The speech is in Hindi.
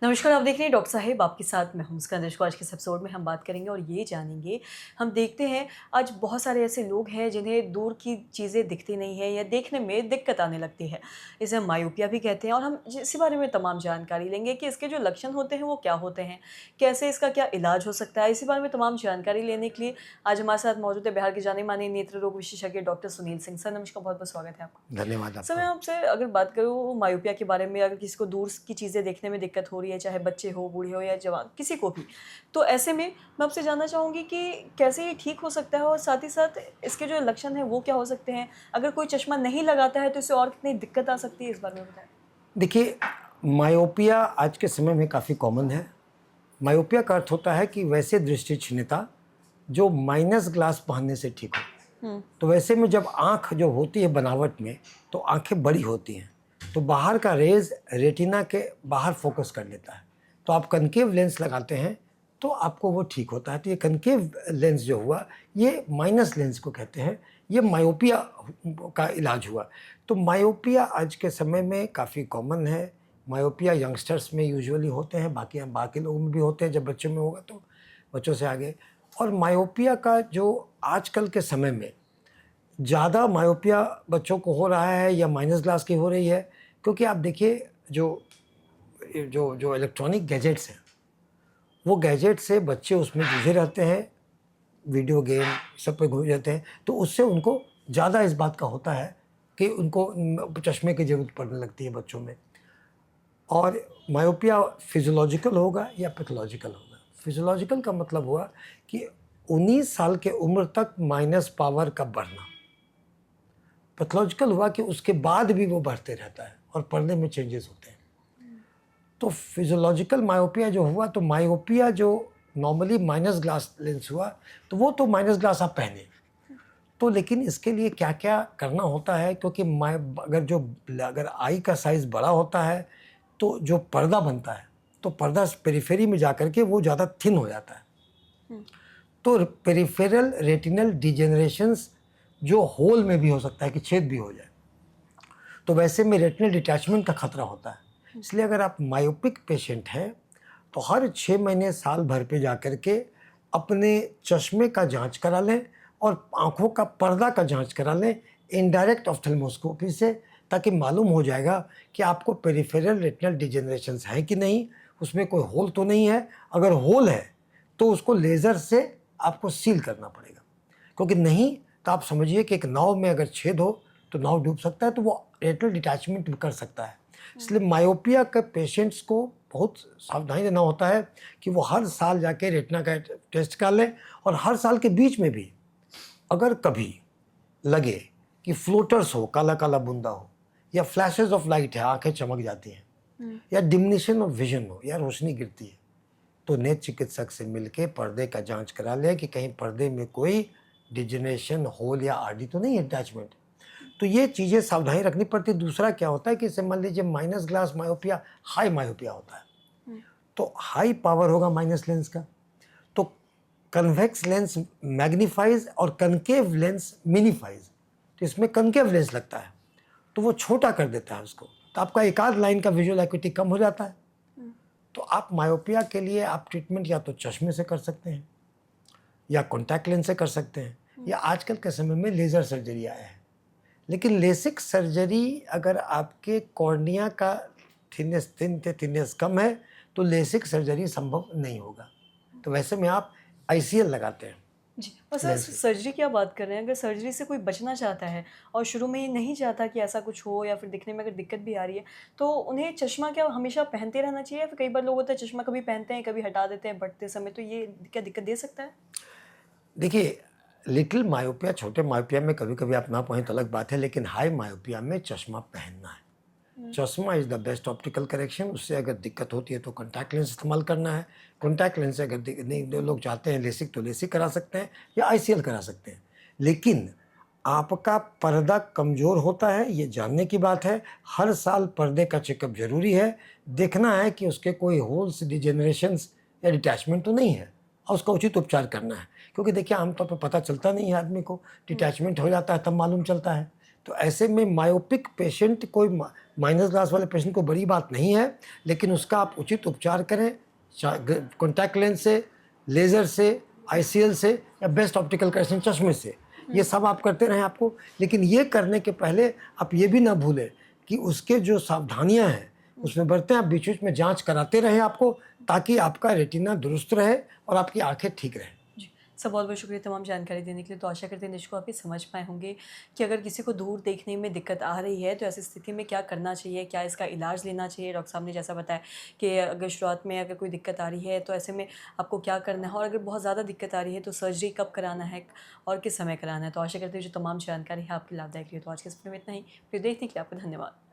नमस्कार, आप देख रहे हैं डॉक्टर साहिब आपके साथ मैं हूं मुस्कान दर्शकों। को आज के इस एपिसोड में हम बात करेंगे और ये जानेंगे, हम देखते हैं आज बहुत सारे ऐसे लोग हैं जिन्हें दूर की चीज़ें दिखती नहीं है या देखने में दिक्कत आने लगती है। इसे हम मायोपिया भी कहते हैं और हम इसी बारे में तमाम जानकारी लेंगे कि इसके जो लक्षण होते हैं वो क्या होते हैं, कैसे इसका क्या इलाज हो सकता है। इसी बारे में तमाम जानकारी लेने के लिए आज हमारे साथ मौजूद है बिहार के जाने माने नेत्र रोग विशेषज्ञ डॉक्टर सुनील सिंह। सर नमस्कार, बहुत बहुत स्वागत है आपका। धन्यवाद सर मैं आपका। आपसे अगर बात करूँ मायोपिया के बारे में, अगर किसी को दूर की चीज़ें देखने में दिक्कत हो रही है, चाहे बच्चे हो, बूढ़े हो या जवान, किसी को भी, तो ऐसे में मैं आपसे जानना चाहूँगी कि कैसे ये ठीक हो सकता है और साथ ही साथ इसके जो लक्षण हैं वो क्या हो सकते हैं? अगर कोई चश्मा नहीं लगाता है तो इससे और कितनी दिक्कत आ सकती है, इस बारे में बताएँ? देखिए, मायोपिया आज के समय में काफ़ी कॉमन है। मायोपिया का अर्थ होता है कि वैसे दृष्टि क्षीणता जो माइनस ग्लास पहनने से ठीक हो। हुँ, तो वैसे में जब आँख जो होती है बनावट में, तो आँखें बड़ी होती हैं, तो बाहर का रेज़ रेटिना के बाहर फोकस कर लेता है। तो आप कनकेव लेंस लगाते हैं, तो आपको वो ठीक होता है। तो ये कनकेव लेंस जो हुआ, ये माइनस लेंस को कहते हैं। ये मायोपिया का इलाज हुआ। तो मायोपिया आज के समय में काफ़ी कॉमन है। मायोपिया यंगस्टर्स में यूजुअली होते हैं, बाकी लोगों में भी होते हैं। जब बच्चों में होगा तो बच्चों से आगे। और मायोपिया का जो आजकल के समय में ज़्यादा मायोपिया बच्चों को हो रहा है या माइनस ग्लास की हो रही है, क्योंकि आप देखिए जो जो जो इलेक्ट्रॉनिक गैजेट्स हैं, वो गैजेट से बच्चे उसमें घुसे रहते हैं, वीडियो गेम सब पे घुस जाते हैं। तो उससे उनको ज़्यादा इस बात का होता है कि उनको चश्मे की ज़रूरत पड़ने लगती है बच्चों में। और मायोपिया फिजियोलॉजिकल होगा या पैथोलॉजिकल होगा। फिजियोलॉजिकल का मतलब हुआ कि 19 साल के उम्र तक माइनस पावर का बढ़ना। पैथोलॉजिकल हुआ कि उसके बाद भी वो बढ़ते रहता है और पढ़ने में चेंजेस होते हैं। तो फिजियोलॉजिकल मायोपिया जो हुआ, तो मायोपिया जो नॉर्मली माइनस ग्लास लेंस हुआ, तो वो तो माइनस ग्लास आप पहने। तो लेकिन इसके लिए क्या-क्या करना होता है, क्योंकि अगर आई का साइज़ बड़ा होता है, तो जो पर्दा बनता है, तो पर्दा पेरिफेरी में जाकर के वो ज़्यादा थिन हो जाता है। हुँ, तो पेरिफेरल रेटिनल डिजेनरेशंस जो होल में भी हो सकता है कि छेद भी हो जाए। तो वैसे में रेटिनल डिटैचमेंट का खतरा होता है। इसलिए अगर आप मायोपिक पेशेंट हैं, तो हर 6 महीने साल भर पे जाकर के अपने चश्मे का जांच करा लें और आँखों का पर्दा का जांच करा लें इनडायरेक्ट ऑप्थेल्मोस्कोपी से, ताकि मालूम हो जाएगा कि आपको पेरिफेरल रेटिनल डिजेनरेशंस है कि नहीं, उसमें कोई होल तो नहीं है। अगर होल है, तो उसको लेज़र से आपको सील करना पड़ेगा, क्योंकि नहीं तो आप समझिए कि एक नाव में अगर छेद हो तो नाव डूब सकता है, तो वो रेटिनल डिटैचमेंट भी कर सकता है। इसलिए मायोपिया के पेशेंट्स को बहुत सावधानी देना होता है कि वो हर साल जाके रेटिना का टेस्ट कर लें, और हर साल के बीच में भी अगर कभी लगे कि फ्लोटर्स हो, काला-काला बूंदा हो, या फ्लैशेस ऑफ लाइट है, आँखें चमक जाती हैं, हुँ। या डिमिनिशन ऑफ विज़न हो, या रोशनी गिरती है, तो नेत्र चिकित्सक से मिलके पर्दे का जांच करा लें कि कहीं पर्दे में कोई डिजेनरेशन, होल या आरडी तो नहीं है, अटैचमेंट। तो ये चीज़ें सावधानी रखनी पड़ती है। दूसरा क्या होता है कि जैसे मान लीजिए minus glass myopia, high myopia होता है, हुँ, तो हाई पावर होगा माइनस लेंस का, तो कन्वेक्स लेंस मैग्नीफाइज और कनकेव लेंस मिनीफाइज। तो इसमें कनकेव लेंस लगता है, तो वो छोटा कर देता है उसको, तो आपका एक आध लाइन का विजुअल एक्यूटी कम हो जाता है। हुँ, तो आप मायोपिया के लिए आप ट्रीटमेंट या तो चश्मे से कर सकते हैं, या कॉन्टैक्ट लेंस से कर सकते हैं, हुँ। या आजकल के समय में लेज़र सर्जरी आया है। लेकिन लेसिक सर्जरी, अगर आपके कॉर्निया का थिकनेस कम है, तो लेसिक सर्जरी संभव नहीं होगा। तो वैसे में आप आईसीएल लगाते हैं जी, और सर लेंस से। सर्जरी की आप बात कर रहे हैं, अगर सर्जरी से कोई बचना चाहता है और शुरू में ये नहीं चाहता कि ऐसा कुछ हो या फिर दिखने में अगर दिक्कत भी आ रही है, तो उन्हें चश्मा क्या हमेशा पहनते रहना चाहिए या फिर कई बार लोग होता है चश्मा कभी पहनते हैं, कभी हटा देते हैं बढ़ते समय, तो ये क्या दिक्कत दे सकता है? देखिए, लिटिल मायोपिया, छोटे मायोपिया में कभी-कभी आप ना पहने तो अलग बात है, लेकिन हाई मायोपिया में चश्मा पहनना है। हुँ, चश्मा is the best optical correction. उससे अगर दिक्कत होती है तो कॉन्टैक्ट लेंस इस्तेमाल करना है। कॉन्टैक्ट लेंस से अगर नहीं, जो लोग चाहते हैं लेसिक, तो लेसिक करा सकते हैं या आईसीएल करा सकते हैं। लेकिन आपका पर्दा कमज़ोर होता है, ये जानने की बात है। हर साल पर्दे का चेकअप ज़रूरी है। देखना है कि उसके कोई होल्स, डिजेनरेशंस या डिटैचमेंट तो नहीं है, और उसका उचित उपचार करना है। क्योंकि देखिए, आमतौर पर पता चलता नहीं है आदमी को, हुँ, डिटैचमेंट हो जाता है तब मालूम चलता है। तो ऐसे में मायोपिक पेशेंट कोई माइनस ग्लास वाले पेशेंट को बड़ी बात नहीं है, लेकिन उसका आप उचित उपचार करें, कॉन्टैक्ट लेंस से, लेज़र से, आईसीएल से या बेस्ट ऑप्टिकल करेक्शन चश्मे से, ये सब आप करते रहें आपको। लेकिन ये करने के पहले आप ये भी ना भूलें कि उसके जो सावधानियां हैं उसमें बरतें। आप बीच बीच में जांच कराते रहें आपको, ताकि आपका रेटिना दुरुस्त रहे और आपकी आंखें ठीक रहें। जी सर, बहुत बहुत शुक्रिया तमाम जानकारी देने के लिए। तो आशा करते हैं निश्चित आप ये समझ पाए होंगे कि अगर किसी को दूर देखने में दिक्कत आ रही है तो ऐसी स्थिति में क्या करना चाहिए, क्या इसका इलाज लेना चाहिए। डॉक्टर साहब ने जैसा बताया कि अगर शुरुआत में अगर कोई दिक्कत आ रही है तो ऐसे में आपको क्या करना है, और अगर बहुत ज़्यादा दिक्कत आ रही है तो सर्जरी कब कराना है और किस समय कराना है। तो आशा करते हैं जो तमाम जानकारी है आपकी लाभदायक रही है। तो आज के सफर में इतना ही। फिर देखने के लिए आपका धन्यवाद।